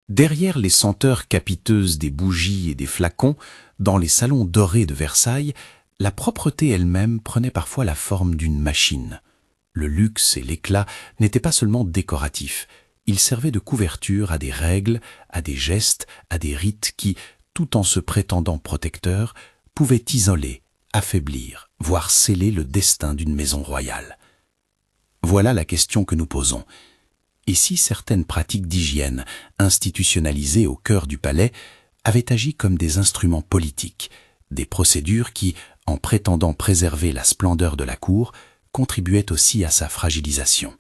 Derrière les senteurs capiteuses des bougies et des flacons, dans les salons dorés de Versailles, la propreté elle-même prenait parfois la forme d'une machine. Le luxe et l'éclat n'étaient pas seulement décoratifs, ils servaient de couverture à des règles, à des gestes, à des rites qui, tout en se prétendant protecteurs, pouvaient isoler, affaiblir, voire sceller le destin d'une maison royale. Voilà la question que nous posons. Et si certaines pratiques d'hygiène, institutionnalisées au cœur du palais, avaient agi comme des instruments politiques, des procédures qui, en prétendant préserver la splendeur de la cour, contribuaient aussi à sa fragilisation.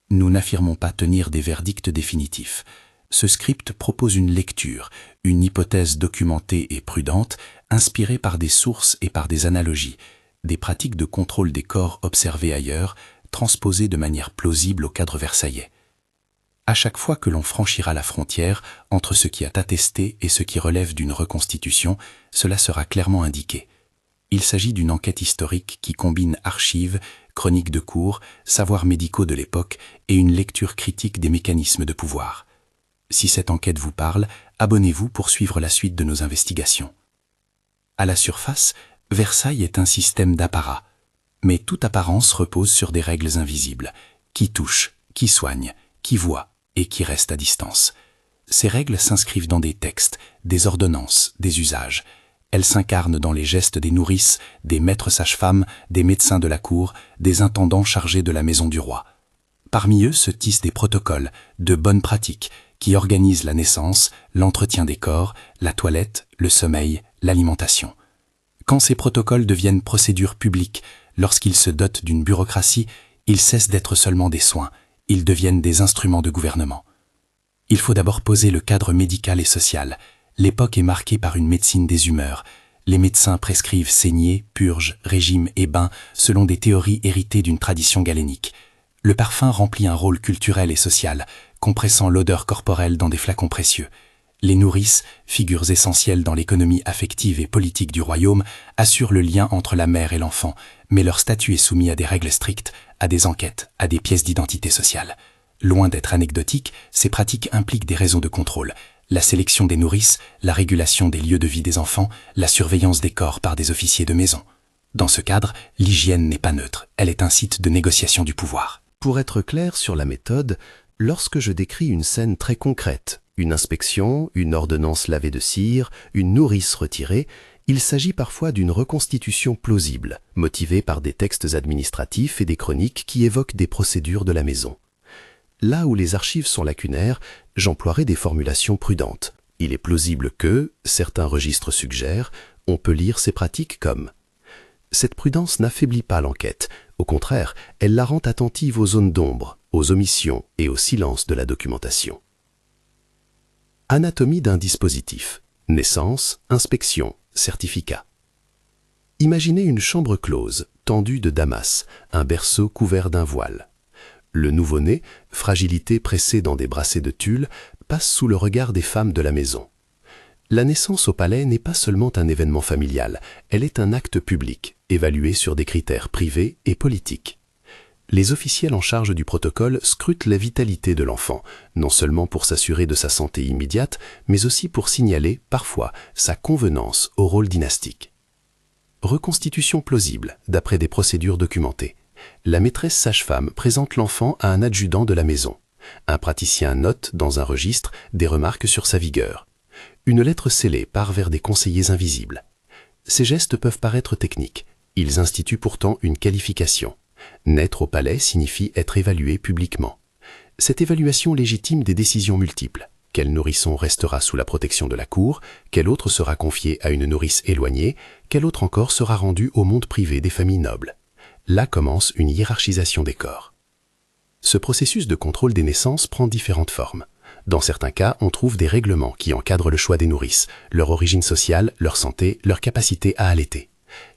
Nous n'affirmons pas tenir des verdicts définitifs. Ce script propose une lecture, une hypothèse documentée et prudente, inspirée par des sources et par des analogies, des pratiques de contrôle des corps observées ailleurs, transposées de manière plausible au cadre versaillais. À chaque fois que l'on franchira la frontière entre ce qui est attesté et ce qui relève d'une reconstitution, cela sera clairement indiqué. Il s'agit d'une enquête historique qui combine archives, chroniques de cour, savoirs médicaux de l'époque et une lecture critique des mécanismes de pouvoir. Si cette enquête vous parle, abonnez-vous pour suivre la suite de nos investigations. À la surface, Versailles est un système d'apparat, mais toute apparence repose sur des règles invisibles, qui touchent, qui soignent, qui voient et qui restent à distance. Ces règles s'inscrivent dans des textes, des ordonnances, des usages. Elles s'incarnent dans les gestes des nourrices, des maîtres sages-femmes, des médecins de la cour, des intendants chargés de la maison du roi. Parmi eux se tissent des protocoles, de bonnes pratiques, qui organisent la naissance, l'entretien des corps, la toilette, le sommeil, l'alimentation. Quand ces protocoles deviennent procédures publiques, lorsqu'ils se dotent d'une bureaucratie, ils cessent d'être seulement des soins, ils deviennent des instruments de gouvernement. Il faut d'abord poser le cadre médical et social. L'époque est marquée par une médecine des humeurs. Les médecins prescrivent saignées, purges, régimes et bains selon des théories héritées d'une tradition galénique. Le parfum remplit un rôle culturel et social, compressant l'odeur corporelle dans des flacons précieux. Les nourrices, figures essentielles dans l'économie affective et politique du royaume, assurent le lien entre la mère et l'enfant, mais leur statut est soumis à des règles strictes, à des enquêtes, à des pièces d'identité sociale. Loin d'être anecdotiques, ces pratiques impliquent des raisons de contrôle. La sélection des nourrices, la régulation des lieux de vie des enfants, la surveillance des corps par des officiers de maison. Dans ce cadre, l'hygiène n'est pas neutre, elle est un site de négociation du pouvoir. Pour être clair sur la méthode, lorsque je décris une scène très concrète, une inspection, une ordonnance lavée de cire, une nourrice retirée, il s'agit parfois d'une reconstitution plausible, motivée par des textes administratifs et des chroniques qui évoquent des procédures de la maison. Là où les archives sont lacunaires, j'emploierai des formulations prudentes. Il est plausible que, certains registres suggèrent, on peut lire ces pratiques comme « Cette prudence n'affaiblit pas l'enquête, au contraire, elle la rend attentive aux zones d'ombre, aux omissions et au silence de la documentation. » Anatomie d'un dispositif. Naissance, inspection, certificat. Imaginez une chambre close, tendue de damas, un berceau couvert d'un voile. Le nouveau-né, fragilité pressée dans des brassées de tulle, passe sous le regard des femmes de la maison. La naissance au palais n'est pas seulement un événement familial, elle est un acte public, évalué sur des critères privés et politiques. Les officiels en charge du protocole scrutent la vitalité de l'enfant, non seulement pour s'assurer de sa santé immédiate, mais aussi pour signaler, parfois, sa convenance au rôle dynastique. Reconstitution plausible, d'après des procédures documentées. La maîtresse sage-femme présente l'enfant à un adjudant de la maison. Un praticien note, dans un registre, des remarques sur sa vigueur. Une lettre scellée part vers des conseillers invisibles. Ces gestes peuvent paraître techniques. Ils instituent pourtant une qualification. Naître au palais signifie être évalué publiquement. Cette évaluation légitime des décisions multiples. Quel nourrisson restera sous la protection de la cour? Quel autre sera confié à une nourrice éloignée? Quel autre encore sera rendu au monde privé des familles nobles? Là commence une hiérarchisation des corps. Ce processus de contrôle des naissances prend différentes formes. Dans certains cas, on trouve des règlements qui encadrent le choix des nourrices, leur origine sociale, leur santé, leur capacité à allaiter.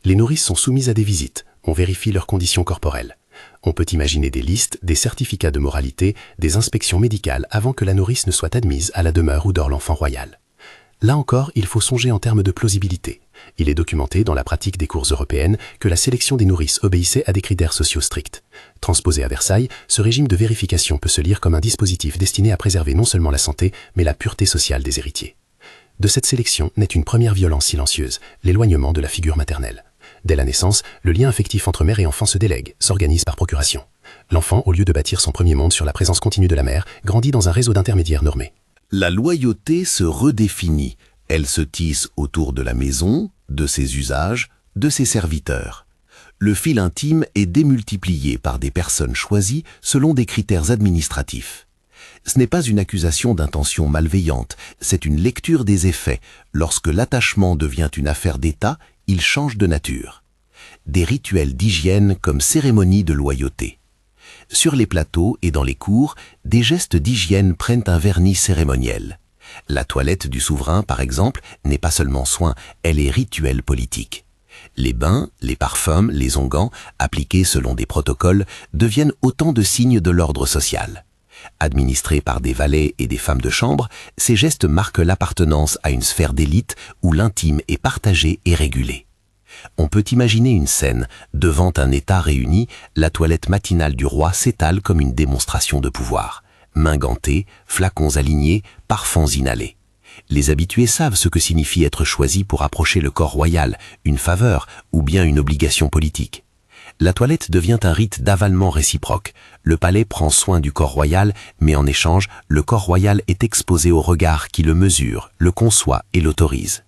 Les nourrices sont soumises à des visites, on vérifie leurs conditions corporelles. On peut imaginer des listes, des certificats de moralité, des inspections médicales avant que la nourrice ne soit admise à la demeure où dort l'enfant royal. Là encore, il faut songer en termes de plausibilité. Il est documenté dans la pratique des cours européennes que la sélection des nourrices obéissait à des critères sociaux stricts. Transposé à Versailles, ce régime de vérification peut se lire comme un dispositif destiné à préserver non seulement la santé, mais la pureté sociale des héritiers. De cette sélection naît une première violence silencieuse, l'éloignement de la figure maternelle. Dès la naissance, le lien affectif entre mère et enfant se délègue, s'organise par procuration. L'enfant, au lieu de bâtir son premier monde sur la présence continue de la mère, grandit dans un réseau d'intermédiaires normés. La loyauté se redéfinit. Elle se tisse autour de la maison, de ses usages, de ses serviteurs. Le fil intime est démultiplié par des personnes choisies selon des critères administratifs. Ce n'est pas une accusation d'intention malveillante, c'est une lecture des effets. Lorsque l'attachement devient une affaire d'État, il change de nature. Des rituels d'hygiène comme cérémonie de loyauté. Sur les plateaux et dans les cours, des gestes d'hygiène prennent un vernis cérémoniel. La toilette du souverain, par exemple, n'est pas seulement soin, elle est rituel politique. Les bains, les parfums, les onguents, appliqués selon des protocoles, deviennent autant de signes de l'ordre social. Administrés par des valets et des femmes de chambre, ces gestes marquent l'appartenance à une sphère d'élite où l'intime est partagé et régulé. On peut imaginer une scène, devant un État réuni, la toilette matinale du roi s'étale comme une démonstration de pouvoir. Mains gantées, flacons alignés, parfums inhalés. Les habitués savent ce que signifie être choisi pour approcher le corps royal, une faveur ou bien une obligation politique. La toilette devient un rite d'avalement réciproque. Le palais prend soin du corps royal, mais en échange, le corps royal est exposé au regard qui le mesure, le conçoit et l'autorise.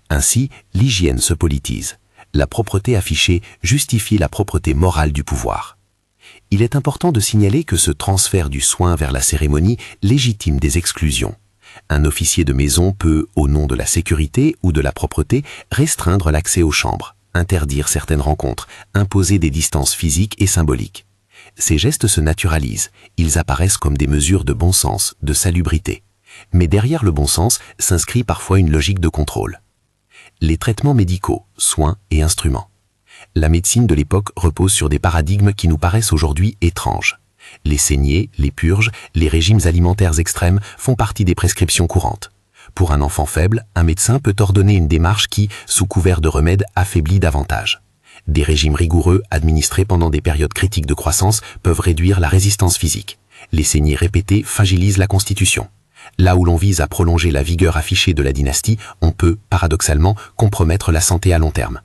Ainsi, l'hygiène se politise. La propreté affichée justifie la propreté morale du pouvoir. Il est important de signaler que ce transfert du soin vers la cérémonie légitime des exclusions. Un officier de maison peut, au nom de la sécurité ou de la propreté, restreindre l'accès aux chambres, interdire certaines rencontres, imposer des distances physiques et symboliques. Ces gestes se naturalisent, ils apparaissent comme des mesures de bon sens, de salubrité. Mais derrière le bon sens s'inscrit parfois une logique de contrôle. Les traitements médicaux, soins et instruments. La médecine de l'époque repose sur des paradigmes qui nous paraissent aujourd'hui étranges. Les saignées, les purges, les régimes alimentaires extrêmes font partie des prescriptions courantes. Pour un enfant faible, un médecin peut ordonner une démarche qui, sous couvert de remède, affaiblit davantage. Des régimes rigoureux, administrés pendant des périodes critiques de croissance, peuvent réduire la résistance physique. Les saignées répétées fragilisent la constitution. Là où l'on vise à prolonger la vigueur affichée de la dynastie, on peut, paradoxalement, compromettre la santé à long terme.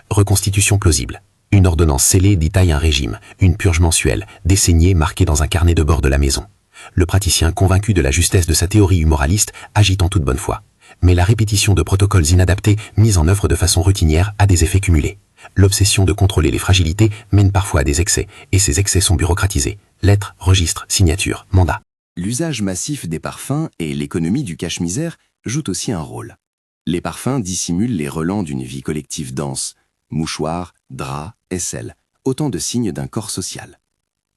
Reconstitution plausible. Une ordonnance scellée détaille un régime, une purge mensuelle, des saignées marquées dans un carnet de bord de la maison. Le praticien, convaincu de la justesse de sa théorie humoraliste, agit en toute bonne foi. Mais la répétition de protocoles inadaptés, mis en œuvre de façon routinière, a des effets cumulés. L'obsession de contrôler les fragilités mène parfois à des excès, et ces excès sont bureaucratisés. Lettres, registres, signatures, mandats. L'usage massif des parfums et l'économie du cache-misère jouent aussi un rôle. Les parfums dissimulent les relents d'une vie collective dense, mouchoirs, draps, aisselle, autant de signes d'un corps social.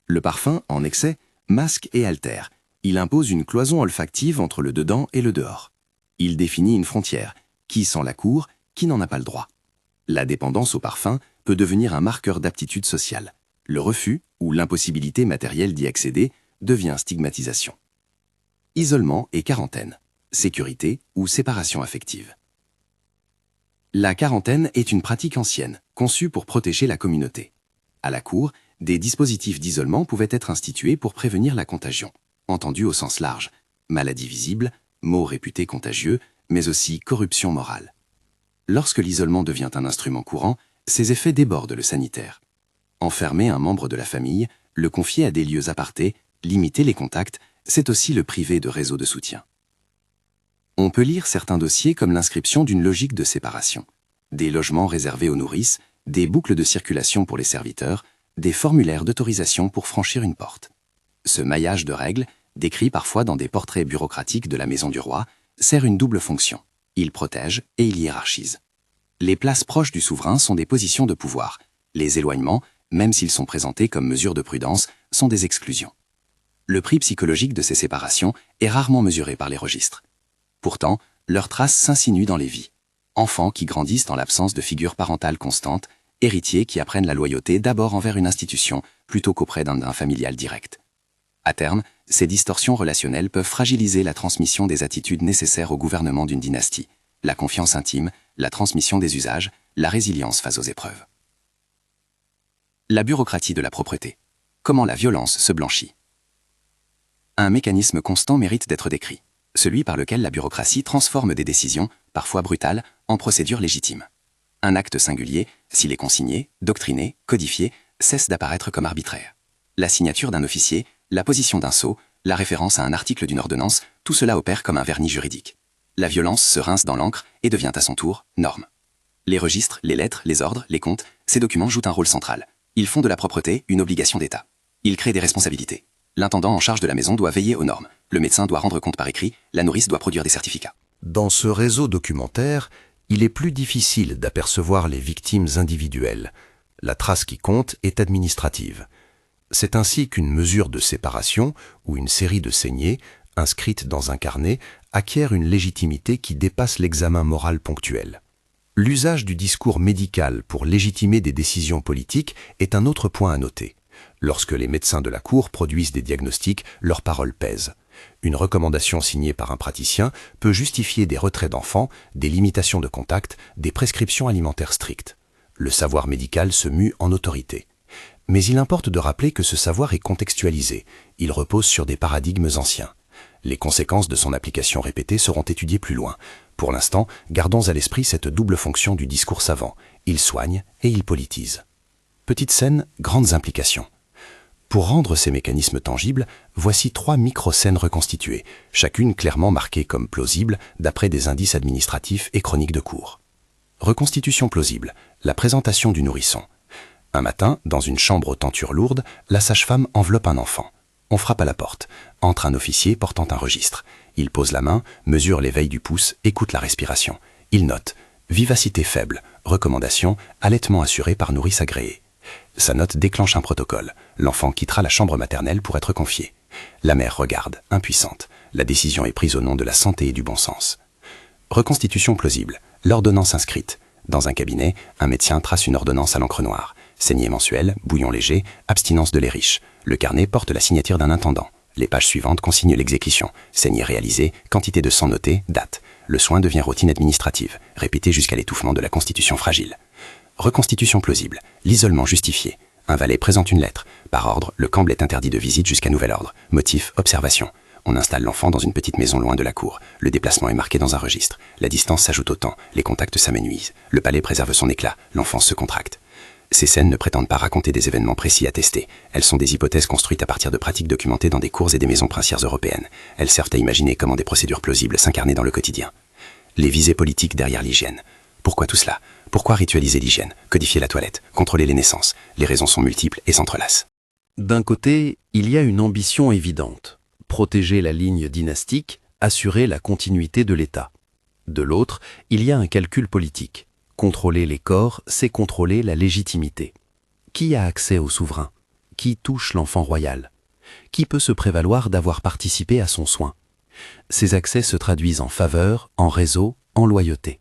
Le parfum, en excès, masque et altère. Il impose une cloison olfactive entre le dedans et le dehors. Il définit une frontière, qui sent la cour, qui n'en a pas le droit. La dépendance au parfum peut devenir un marqueur d'aptitude sociale. Le refus, ou l'impossibilité matérielle d'y accéder, devient stigmatisation. Isolement et quarantaine, sécurité ou séparation affective. La quarantaine est une pratique ancienne, conçue pour protéger la communauté. À la cour, des dispositifs d'isolement pouvaient être institués pour prévenir la contagion, entendu au sens large, maladie visible, maux réputés contagieux, mais aussi corruption morale. Lorsque l'isolement devient un instrument courant, ses effets débordent le sanitaire. Enfermer un membre de la famille, le confier à des lieux apartés, limiter les contacts, c'est aussi le priver de réseaux de soutien. On peut lire certains dossiers comme l'inscription d'une logique de séparation, des logements réservés aux nourrices, des boucles de circulation pour les serviteurs, des formulaires d'autorisation pour franchir une porte. Ce maillage de règles, décrit parfois dans des portraits bureaucratiques de la maison du roi, sert une double fonction. Il protège et il hiérarchise. Les places proches du souverain sont des positions de pouvoir. Les éloignements, même s'ils sont présentés comme mesures de prudence, sont des exclusions. Le prix psychologique de ces séparations est rarement mesuré par les registres. Pourtant, leurs traces s'insinuent dans les vies. Enfants qui grandissent en l'absence de figure parentale constante, héritiers qui apprennent la loyauté d'abord envers une institution plutôt qu'auprès d'un familial direct. À terme, ces distorsions relationnelles peuvent fragiliser la transmission des attitudes nécessaires au gouvernement d'une dynastie. la confiance intime, la transmission des usages, la résilience face aux épreuves. La bureaucratie de la propreté. Comment la violence se blanchit. Un mécanisme constant mérite d'être décrit, celui par lequel la bureaucratie transforme des décisions, parfois brutales, en procédures légitimes. Un acte singulier, s'il est consigné, doctriné, codifié, cesse d'apparaître comme arbitraire. La signature d'un officier, la position d'un sceau, la référence à un article d'une ordonnance, tout cela opère comme un vernis juridique. La violence se rince dans l'encre et devient à son tour norme. Les registres, les lettres, les ordres, les comptes, ces documents jouent un rôle central. Ils font de la propreté une obligation d'État. Ils créent des responsabilités. L'intendant en charge de la maison doit veiller aux normes. Le médecin doit rendre compte par écrit, la nourrice doit produire des certificats. Dans ce réseau documentaire, il est plus difficile d'apercevoir les victimes individuelles. La trace qui compte est administrative. C'est ainsi qu'une mesure de séparation ou une série de saignées, inscrites dans un carnet, acquiert une légitimité qui dépasse l'examen moral ponctuel. L'usage du discours médical pour légitimer des décisions politiques est un autre point à noter. Lorsque les médecins de la Cour produisent des diagnostics, leur parole pèse. Une recommandation signée par un praticien peut justifier des retraits d'enfants, des limitations de contact, des prescriptions alimentaires strictes. Le savoir médical se mue en autorité. Mais il importe de rappeler que ce savoir est contextualisé. Il repose sur des paradigmes anciens. Les conséquences de son application répétée seront étudiées plus loin. Pour l'instant, gardons à l'esprit cette double fonction du discours savant. Il soigne et il politise. Petite scène, grandes implications. Pour rendre ces mécanismes tangibles, voici 3 micro-scènes reconstituées, chacune clairement marquée comme plausible d'après des indices administratifs et chroniques de cours. Reconstitution plausible, la présentation du nourrisson. Un matin, dans une chambre aux tentures lourdes, la sage-femme enveloppe un enfant. On frappe à la porte. Entre un officier portant un registre. Il pose la main, mesure l'éveil du pouce, écoute la respiration. Il note « Vivacité faible, recommandation, allaitement assuré par nourrice agréée ». Sa note déclenche un protocole. L'enfant quittera la chambre maternelle pour être confié. La mère regarde, impuissante. La décision est prise au nom de la santé et du bon sens. Reconstitution plausible, l'ordonnance inscrite. Dans un cabinet, un médecin trace une ordonnance à l'encre noire. Saignée mensuelle, bouillon léger, abstinence de lait riche. Le carnet porte la signature d'un intendant. Les pages suivantes consignent l'exécution. Saignée réalisée, quantité de sang notée, date. Le soin devient routine administrative, répété jusqu'à l'étouffement de la constitution fragile. Reconstitution plausible, l'isolement justifié. Un valet présente une lettre. Par ordre, le camble est interdit de visite jusqu'à nouvel ordre. Motif, observation. On installe l'enfant dans une petite maison loin de la cour. Le déplacement est marqué dans un registre. La distance s'ajoute au temps. Les contacts s'amenuisent. Le palais préserve son éclat. L'enfance se contracte. Ces scènes ne prétendent pas raconter des événements précis à tester. Elles sont des hypothèses construites à partir de pratiques documentées dans des cours et des maisons princières européennes. Elles servent à imaginer comment des procédures plausibles s'incarnaient dans le quotidien. Les visées politiques derrière l'hygiène. Pourquoi tout cela? Pourquoi ritualiser l'hygiène, codifier la toilette, contrôler les naissances? Les raisons sont multiples et s'entrelacent. D'un côté, il y a une ambition évidente. Protéger la ligne dynastique, assurer la continuité de l'État. De l'autre, il y a un calcul politique. Contrôler les corps, c'est contrôler la légitimité. Qui a accès au souverain? Qui touche l'enfant royal? Qui peut se prévaloir d'avoir participé à son soin? Ces accès se traduisent en faveur, en réseau, en loyauté.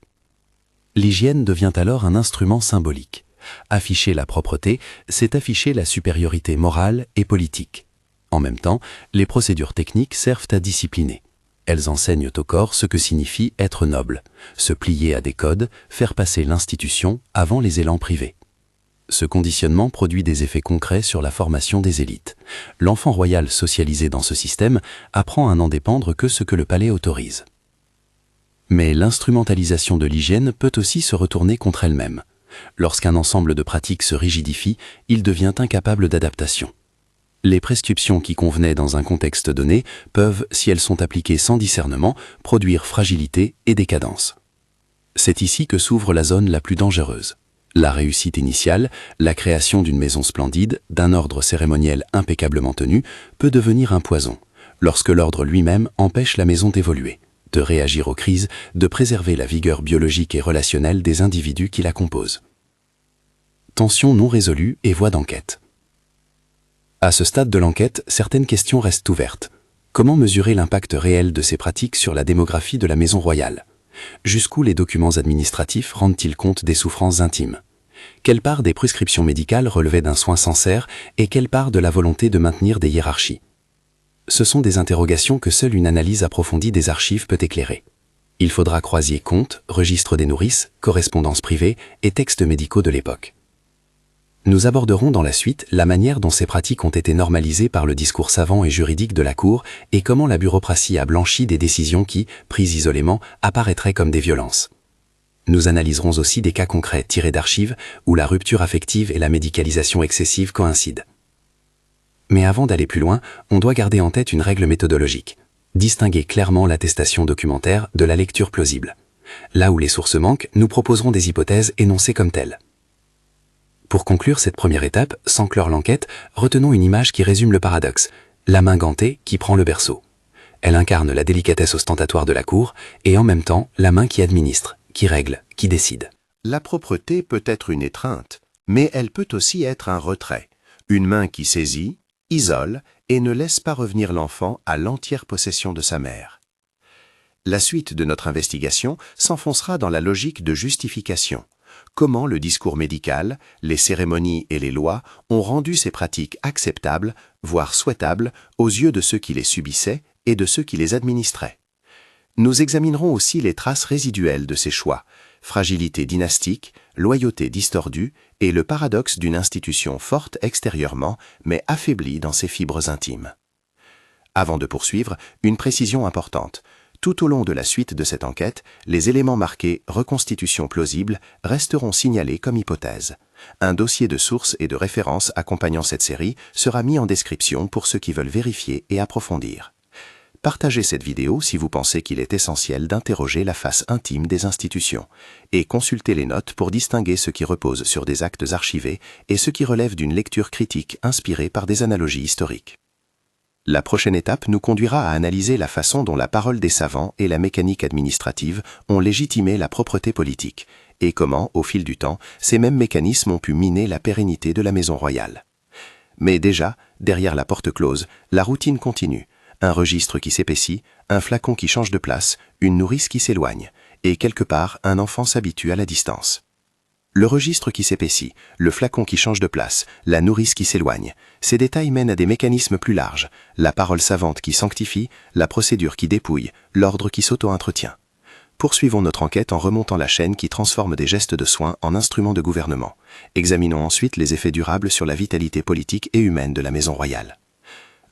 L'hygiène devient alors un instrument symbolique. Afficher la propreté, c'est afficher la supériorité morale et politique. En même temps, les procédures techniques servent à discipliner. Elles enseignent au corps ce que signifie être noble, se plier à des codes, faire passer l'institution avant les élans privés. Ce conditionnement produit des effets concrets sur la formation des élites. L'enfant royal socialisé dans ce système apprend à n'en dépendre que ce que le palais autorise. Mais l'instrumentalisation de l'hygiène peut aussi se retourner contre elle-même. Lorsqu'un ensemble de pratiques se rigidifie, il devient incapable d'adaptation. Les prescriptions qui convenaient dans un contexte donné peuvent, si elles sont appliquées sans discernement, produire fragilité et décadence. C'est ici que s'ouvre la zone la plus dangereuse. La réussite initiale, la création d'une maison splendide, d'un ordre cérémoniel impeccablement tenu, peut devenir un poison, lorsque l'ordre lui-même empêche la maison d'évoluer, de réagir aux crises, de préserver la vigueur biologique et relationnelle des individus qui la composent. Tensions non résolues et voies d'enquête. À ce stade de l'enquête, certaines questions restent ouvertes. Comment mesurer l'impact réel de ces pratiques sur la démographie de la maison royale? Jusqu'où les documents administratifs rendent-ils compte des souffrances intimes? Quelle part des prescriptions médicales relevait d'un soin sincère et quelle part de la volonté de maintenir des hiérarchies? Ce sont des interrogations que seule une analyse approfondie des archives peut éclairer. Il faudra croiser comptes, registre des nourrices, correspondances privées et textes médicaux de l'époque. Nous aborderons dans la suite la manière dont ces pratiques ont été normalisées par le discours savant et juridique de la Cour et comment la bureaucratie a blanchi des décisions qui, prises isolément, apparaîtraient comme des violences. Nous analyserons aussi des cas concrets tirés d'archives où la rupture affective et la médicalisation excessive coïncident. Mais avant d'aller plus loin, on doit garder en tête une règle méthodologique. Distinguer clairement l'attestation documentaire de la lecture plausible. Là où les sources manquent, nous proposerons des hypothèses énoncées comme telles. Pour conclure cette première étape, sans clore l'enquête, retenons une image qui résume le paradoxe. La main gantée qui prend le berceau. Elle incarne la délicatesse ostentatoire de la Cour et en même temps la main qui administre, qui règle, qui décide. La propreté peut être une étreinte, mais elle peut aussi être un retrait. Une main qui saisit, isole et ne laisse pas revenir l'enfant à l'entière possession de sa mère. La suite de notre investigation s'enfoncera dans la logique de justification. Comment le discours médical, les cérémonies et les lois ont rendu ces pratiques acceptables, voire souhaitables, aux yeux de ceux qui les subissaient et de ceux qui les administraient. Nous examinerons aussi les traces résiduelles de ces choix, fragilité dynastique, loyauté distordue et le paradoxe d'une institution forte extérieurement, mais affaiblie dans ses fibres intimes. Avant de poursuivre, une précision importante. Tout au long de la suite de cette enquête, les éléments marqués « reconstitution plausible » resteront signalés comme hypothèse. Un dossier de sources et de références accompagnant cette série sera mis en description pour ceux qui veulent vérifier et approfondir. Partagez cette vidéo si vous pensez qu'il est essentiel d'interroger la face intime des institutions et consultez les notes pour distinguer ce qui repose sur des actes archivés et ce qui relève d'une lecture critique inspirée par des analogies historiques. La prochaine étape nous conduira à analyser la façon dont la parole des savants et la mécanique administrative ont légitimé la propreté politique et comment, au fil du temps, ces mêmes mécanismes ont pu miner la pérennité de la maison royale. Mais déjà, derrière la porte close, la routine continue. Un registre qui s'épaissit, un flacon qui change de place, une nourrice qui s'éloigne, et quelque part, un enfant s'habitue à la distance. Le registre qui s'épaissit, le flacon qui change de place, la nourrice qui s'éloigne, ces détails mènent à des mécanismes plus larges, la parole savante qui sanctifie, la procédure qui dépouille, l'ordre qui s'auto-entretient. Poursuivons notre enquête en remontant la chaîne qui transforme des gestes de soins en instruments de gouvernement. Examinons ensuite les effets durables sur la vitalité politique et humaine de la maison royale.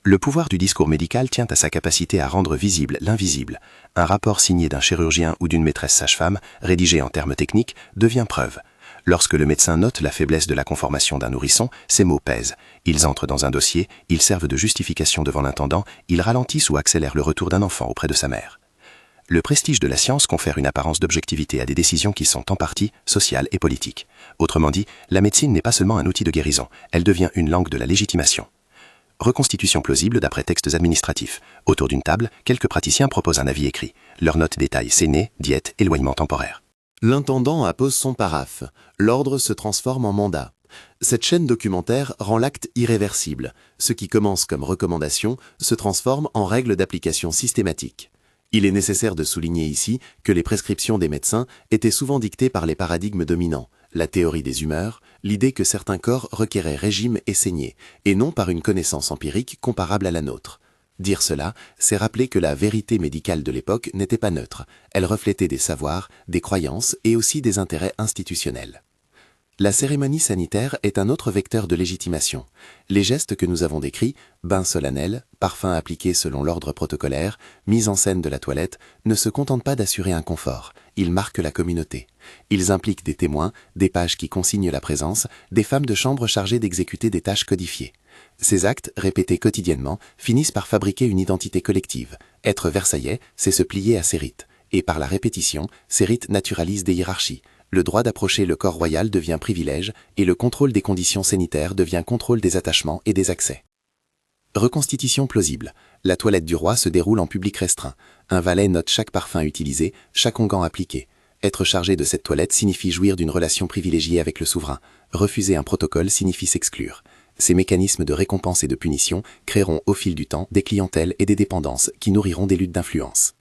Le pouvoir du discours médical tient à sa capacité à rendre visible l'invisible. Un rapport signé d'un chirurgien ou d'une maîtresse sage-femme, rédigé en termes techniques, devient preuve. Lorsque le médecin note la faiblesse de la conformation d'un nourrisson, ces mots pèsent. Ils entrent dans un dossier, ils servent de justification devant l'intendant, ils ralentissent ou accélèrent le retour d'un enfant auprès de sa mère. Le prestige de la science confère une apparence d'objectivité à des décisions qui sont en partie sociales et politiques. Autrement dit, la médecine n'est pas seulement un outil de guérison, elle devient une langue de la légitimation. Reconstitution plausible d'après textes administratifs. Autour d'une table, quelques praticiens proposent un avis écrit. Leurs notes détaillent séné, diète, éloignement temporaire. L'intendant appose son paraphe. L'ordre se transforme en mandat. Cette chaîne documentaire rend l'acte irréversible. Ce qui commence comme recommandation se transforme en règle d'application systématique. Il est nécessaire de souligner ici que les prescriptions des médecins étaient souvent dictées par les paradigmes dominants, la théorie des humeurs, l'idée que certains corps requéraient régime et saignée, et non par une connaissance empirique comparable à la nôtre. Dire cela, c'est rappeler que la vérité médicale de l'époque n'était pas neutre. Elle reflétait des savoirs, des croyances et aussi des intérêts institutionnels. La cérémonie sanitaire est un autre vecteur de légitimation. Les gestes que nous avons décrits, bain solennel, parfum appliqué selon l'ordre protocolaire, mise en scène de la toilette, ne se contentent pas d'assurer un confort, ils marquent la communauté. Ils impliquent des témoins, des pages qui consignent la présence, des femmes de chambre chargées d'exécuter des tâches codifiées. Ces actes, répétés quotidiennement, finissent par fabriquer une identité collective. Être versaillais, c'est se plier à ces rites. Et par la répétition, ces rites naturalisent des hiérarchies. Le droit d'approcher le corps royal devient privilège et le contrôle des conditions sanitaires devient contrôle des attachements et des accès. Reconstitution plausible. La toilette du roi se déroule en public restreint. Un valet note chaque parfum utilisé, chaque onguent appliqué. Être chargé de cette toilette signifie jouir d'une relation privilégiée avec le souverain. Refuser un protocole signifie s'exclure. Ces mécanismes de récompense et de punition créeront au fil du temps des clientèles et des dépendances qui nourriront des luttes d'influence.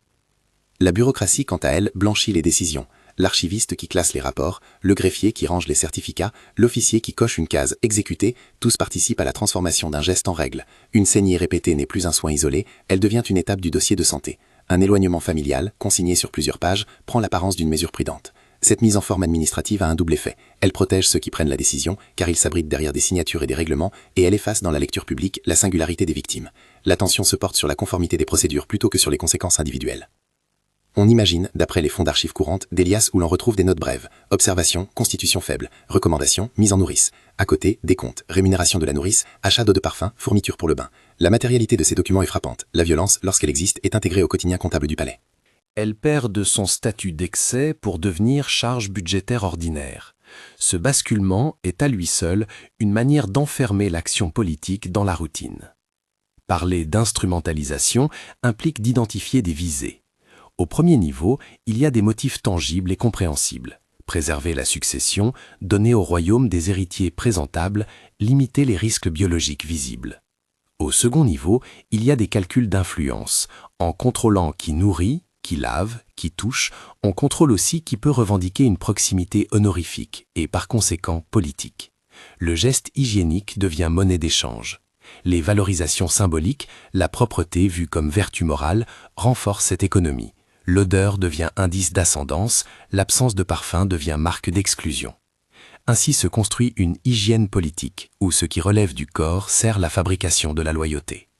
La bureaucratie, quant à elle, blanchit les décisions. L'archiviste qui classe les rapports, le greffier qui range les certificats, l'officier qui coche une case exécutée, tous participent à la transformation d'un geste en règle. Une saignée répétée n'est plus un soin isolé, elle devient une étape du dossier de santé. Un éloignement familial, consigné sur plusieurs pages, prend l'apparence d'une mesure prudente. Cette mise en forme administrative a un double effet. Elle protège ceux qui prennent la décision, car ils s'abritent derrière des signatures et des règlements, et elle efface dans la lecture publique la singularité des victimes. L'attention se porte sur la conformité des procédures plutôt que sur les conséquences individuelles. On imagine, d'après les fonds d'archives courantes, des liasses où l'on retrouve des notes brèves, observations, constitution faible, recommandations, mise en nourrice. À côté, décompte, rémunération de la nourrice, achat d'eau de parfum, fourniture pour le bain. La matérialité de ces documents est frappante. La violence, lorsqu'elle existe, est intégrée au quotidien comptable du palais. Elle perd de son statut d'excès pour devenir charge budgétaire ordinaire. Ce basculement est à lui seul une manière d'enfermer l'action politique dans la routine. Parler d'instrumentalisation implique d'identifier des visées. Au premier niveau, il y a des motifs tangibles et compréhensibles. Préserver la succession, donner au royaume des héritiers présentables, limiter les risques biologiques visibles. Au second niveau, il y a des calculs d'influence. En contrôlant qui nourrit, qui lave, qui touche, on contrôle aussi qui peut revendiquer une proximité honorifique et par conséquent politique. Le geste hygiénique devient monnaie d'échange. Les valorisations symboliques, la propreté vue comme vertu morale, renforcent cette économie. L'odeur devient indice d'ascendance, l'absence de parfum devient marque d'exclusion. Ainsi se construit une hygiène politique, où ce qui relève du corps sert la fabrication de la loyauté.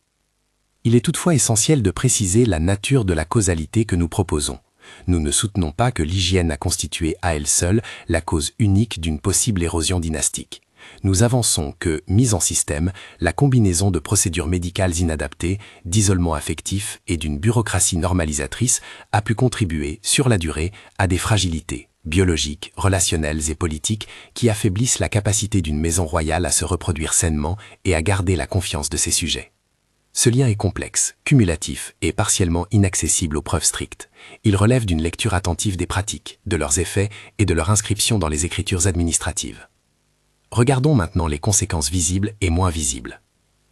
Il est toutefois essentiel de préciser la nature de la causalité que nous proposons. Nous ne soutenons pas que l'hygiène a constitué à elle seule la cause unique d'une possible érosion dynastique. Nous avançons que, mise en système, la combinaison de procédures médicales inadaptées, d'isolement affectif et d'une bureaucratie normalisatrice a pu contribuer, sur la durée, à des fragilités biologiques, relationnelles et politiques qui affaiblissent la capacité d'une maison royale à se reproduire sainement et à garder la confiance de ses sujets. Ce lien est complexe, cumulatif et partiellement inaccessible aux preuves strictes. Il relève d'une lecture attentive des pratiques, de leurs effets et de leur inscription dans les écritures administratives. Regardons maintenant les conséquences visibles et moins visibles.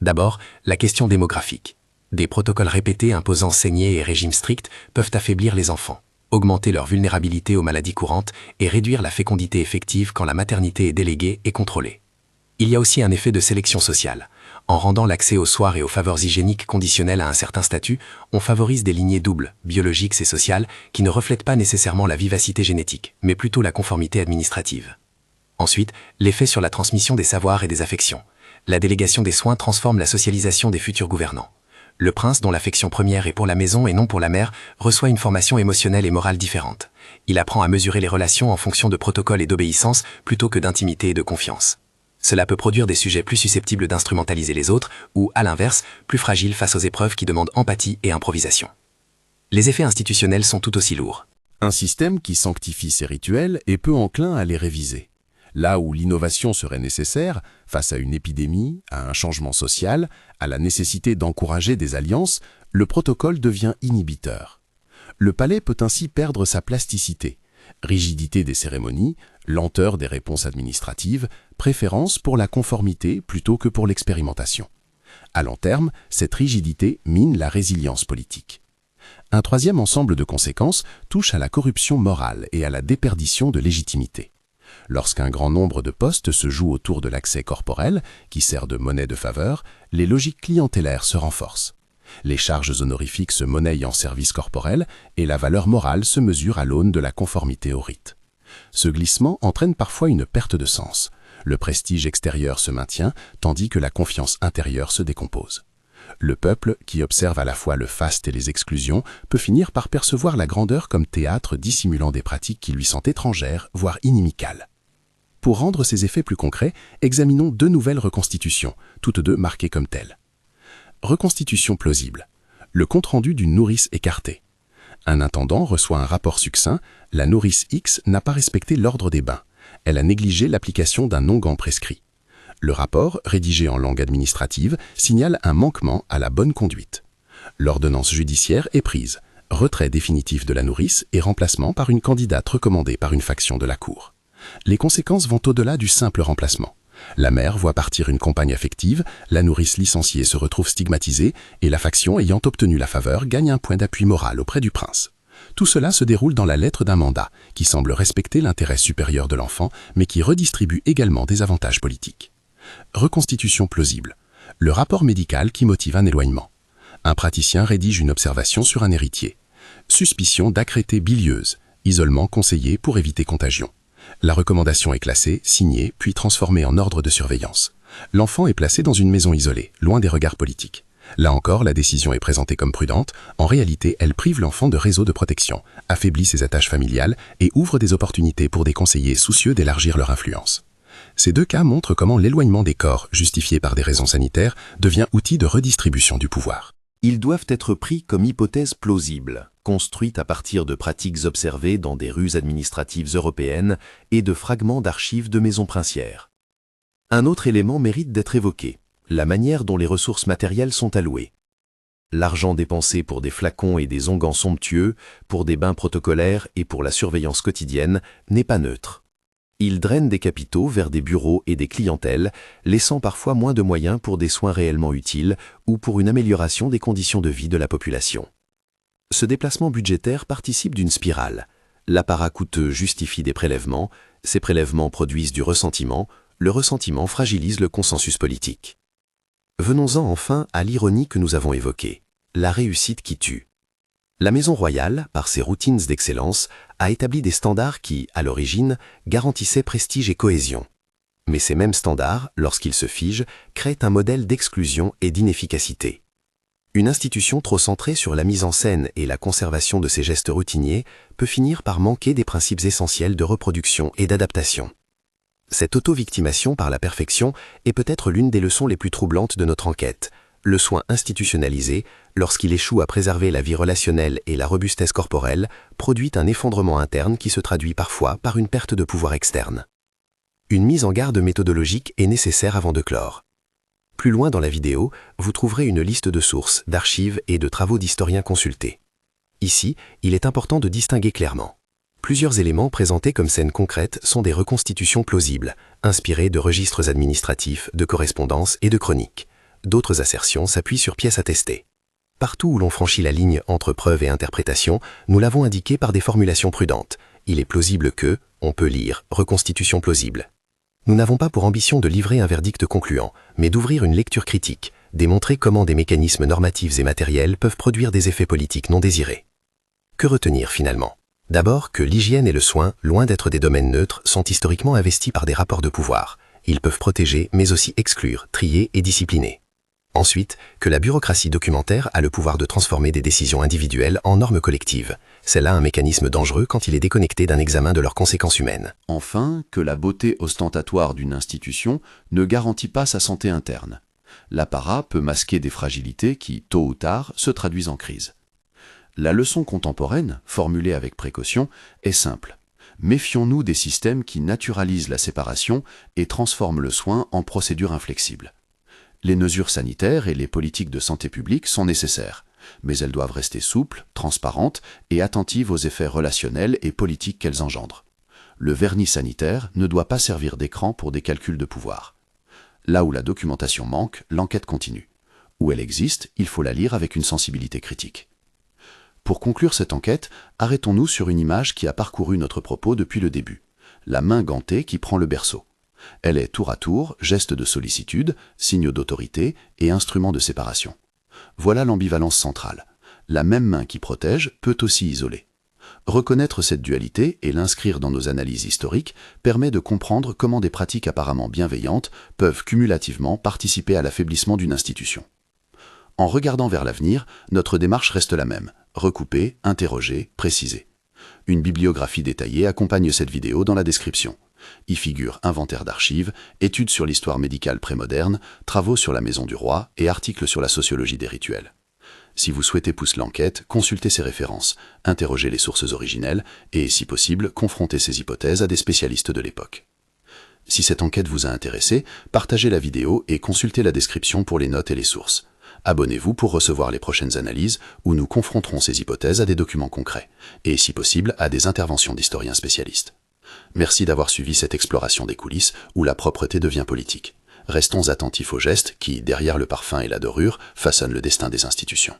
D'abord, la question démographique. Des protocoles répétés imposant saignée et régime strict peuvent affaiblir les enfants, augmenter leur vulnérabilité aux maladies courantes et réduire la fécondité effective quand la maternité est déléguée et contrôlée. Il y a aussi un effet de sélection sociale. En rendant l'accès aux soins et aux faveurs hygiéniques conditionnels à un certain statut, on favorise des lignées doubles, biologiques et sociales, qui ne reflètent pas nécessairement la vivacité génétique, mais plutôt la conformité administrative. Ensuite, l'effet sur la transmission des savoirs et des affections. La délégation des soins transforme la socialisation des futurs gouvernants. Le prince, dont l'affection première est pour la maison et non pour la mère, reçoit une formation émotionnelle et morale différente. Il apprend à mesurer les relations en fonction de protocoles et d'obéissance plutôt que d'intimité et de confiance. Cela peut produire des sujets plus susceptibles d'instrumentaliser les autres ou, à l'inverse, plus fragiles face aux épreuves qui demandent empathie et improvisation. Les effets institutionnels sont tout aussi lourds. Un système qui sanctifie ses rituels est peu enclin à les réviser. Là où l'innovation serait nécessaire, face à une épidémie, à un changement social, à la nécessité d'encourager des alliances, le protocole devient inhibiteur. Le palais peut ainsi perdre sa plasticité, rigidité des cérémonies, lenteur des réponses administratives, préférence pour la conformité plutôt que pour l'expérimentation. À long terme, cette rigidité mine la résilience politique. Un troisième ensemble de conséquences touche à la corruption morale et à la déperdition de légitimité. Lorsqu'un grand nombre de postes se jouent autour de l'accès corporel, qui sert de monnaie de faveur, les logiques clientélaires se renforcent. Les charges honorifiques se monnaient en services corporels et la valeur morale se mesure à l'aune de la conformité au rite. Ce glissement entraîne parfois une perte de sens. Le prestige extérieur se maintient, tandis que la confiance intérieure se décompose. Le peuple, qui observe à la fois le faste et les exclusions, peut finir par percevoir la grandeur comme théâtre dissimulant des pratiques qui lui sont étrangères, voire inimicales. Pour rendre ces effets plus concrets, examinons deux nouvelles reconstitutions, toutes deux marquées comme telles. Reconstitution plausible. Le compte-rendu d'une nourrice écartée. Un intendant reçoit un rapport succinct. La nourrice X n'a pas respecté l'ordre des bains. Elle a négligé l'application d'un onguent prescrit. Le rapport, rédigé en langue administrative, signale un manquement à la bonne conduite. L'ordonnance judiciaire est prise. Retrait définitif de la nourrice et remplacement par une candidate recommandée par une faction de la cour. Les conséquences vont au-delà du simple remplacement. La mère voit partir une compagne affective, la nourrice licenciée se retrouve stigmatisée et la faction ayant obtenu la faveur gagne un point d'appui moral auprès du prince. Tout cela se déroule dans la lettre d'un mandat qui semble respecter l'intérêt supérieur de l'enfant mais qui redistribue également des avantages politiques. Reconstitution plausible. Le rapport médical qui motive un éloignement. Un praticien rédige une observation sur un héritier. Suspicion d'accrétée bilieuse. Isolement conseillé pour éviter contagion. La recommandation est classée, signée, puis transformée en ordre de surveillance. L'enfant est placé dans une maison isolée, loin des regards politiques. Là encore, la décision est présentée comme prudente. En réalité, elle prive l'enfant de réseaux de protection, affaiblit ses attaches familiales et ouvre des opportunités pour des conseillers soucieux d'élargir leur influence. Ces deux cas montrent comment l'éloignement des corps, justifié par des raisons sanitaires, devient outil de redistribution du pouvoir. Ils doivent être pris comme hypothèse plausible, construite à partir de pratiques observées dans des rues administratives européennes et de fragments d'archives de maisons princières. Un autre élément mérite d'être évoqué, la manière dont les ressources matérielles sont allouées. L'argent dépensé pour des flacons et des onguents somptueux, pour des bains protocolaires et pour la surveillance quotidienne n'est pas neutre. Il draine des capitaux vers des bureaux et des clientèles, laissant parfois moins de moyens pour des soins réellement utiles ou pour une amélioration des conditions de vie de la population. Ce déplacement budgétaire participe d'une spirale. L'apparat coûteux justifie des prélèvements, ces prélèvements produisent du ressentiment, le ressentiment fragilise le consensus politique. Venons-en enfin à l'ironie que nous avons évoquée, la réussite qui tue. La Maison Royale, par ses routines d'excellence, a établi des standards qui, à l'origine, garantissaient prestige et cohésion. Mais ces mêmes standards, lorsqu'ils se figent, créent un modèle d'exclusion et d'inefficacité. Une institution trop centrée sur la mise en scène et la conservation de ses gestes routiniers peut finir par manquer des principes essentiels de reproduction et d'adaptation. Cette auto-victimation par la perfection est peut-être l'une des leçons les plus troublantes de notre enquête. Le soin institutionnalisé, lorsqu'il échoue à préserver la vie relationnelle et la robustesse corporelle, produit un effondrement interne qui se traduit parfois par une perte de pouvoir externe. Une mise en garde méthodologique est nécessaire avant de clore. Plus loin dans la vidéo, vous trouverez une liste de sources, d'archives et de travaux d'historiens consultés. Ici, il est important de distinguer clairement. Plusieurs éléments présentés comme scènes concrètes sont des reconstitutions plausibles, inspirées de registres administratifs, de correspondances et de chroniques. D'autres assertions s'appuient sur pièces attestées. Partout où l'on franchit la ligne entre preuve et interprétation, nous l'avons indiqué par des formulations prudentes. Il est plausible que, on peut lire, reconstitution plausible. Nous n'avons pas pour ambition de livrer un verdict concluant, mais d'ouvrir une lecture critique, démontrer comment des mécanismes normatifs et matériels peuvent produire des effets politiques non désirés. Que retenir finalement ? D'abord que l'hygiène et le soin, loin d'être des domaines neutres, sont historiquement investis par des rapports de pouvoir. Ils peuvent protéger, mais aussi exclure, trier et discipliner. Ensuite, que la bureaucratie documentaire a le pouvoir de transformer des décisions individuelles en normes collectives. C'est là un mécanisme dangereux quand il est déconnecté d'un examen de leurs conséquences humaines. Enfin, que la beauté ostentatoire d'une institution ne garantit pas sa santé interne. L'apparat peut masquer des fragilités qui, tôt ou tard, se traduisent en crise. La leçon contemporaine, formulée avec précaution, est simple. Méfions-nous des systèmes qui naturalisent la séparation et transforment le soin en procédure inflexible. Les mesures sanitaires et les politiques de santé publique sont nécessaires, mais elles doivent rester souples, transparentes et attentives aux effets relationnels et politiques qu'elles engendrent. Le vernis sanitaire ne doit pas servir d'écran pour des calculs de pouvoir. Là où la documentation manque, l'enquête continue. Où elle existe, il faut la lire avec une sensibilité critique. Pour conclure cette enquête, arrêtons-nous sur une image qui a parcouru notre propos depuis le début. La main gantée qui prend le berceau. Elle est tour à tour geste de sollicitude, signe d'autorité et instrument de séparation. Voilà l'ambivalence centrale. La même main qui protège peut aussi isoler. Reconnaître cette dualité et l'inscrire dans nos analyses historiques permet de comprendre comment des pratiques apparemment bienveillantes peuvent cumulativement participer à l'affaiblissement d'une institution. En regardant vers l'avenir, notre démarche reste la même. Recouper, interroger, préciser. Une bibliographie détaillée accompagne cette vidéo dans la description. Y figurent inventaire d'archives, études sur l'histoire médicale prémoderne, travaux sur la Maison du Roi et articles sur la sociologie des rituels. Si vous souhaitez pousser l'enquête, consultez ces références, interrogez les sources originelles et, si possible, confrontez ces hypothèses à des spécialistes de l'époque. Si cette enquête vous a intéressé, partagez la vidéo et consultez la description pour les notes et les sources. Abonnez-vous pour recevoir les prochaines analyses où nous confronterons ces hypothèses à des documents concrets et, si possible, à des interventions d'historiens spécialistes. Merci d'avoir suivi cette exploration des coulisses où la propreté devient politique. Restons attentifs aux gestes qui, derrière le parfum et la dorure, façonnent le destin des institutions.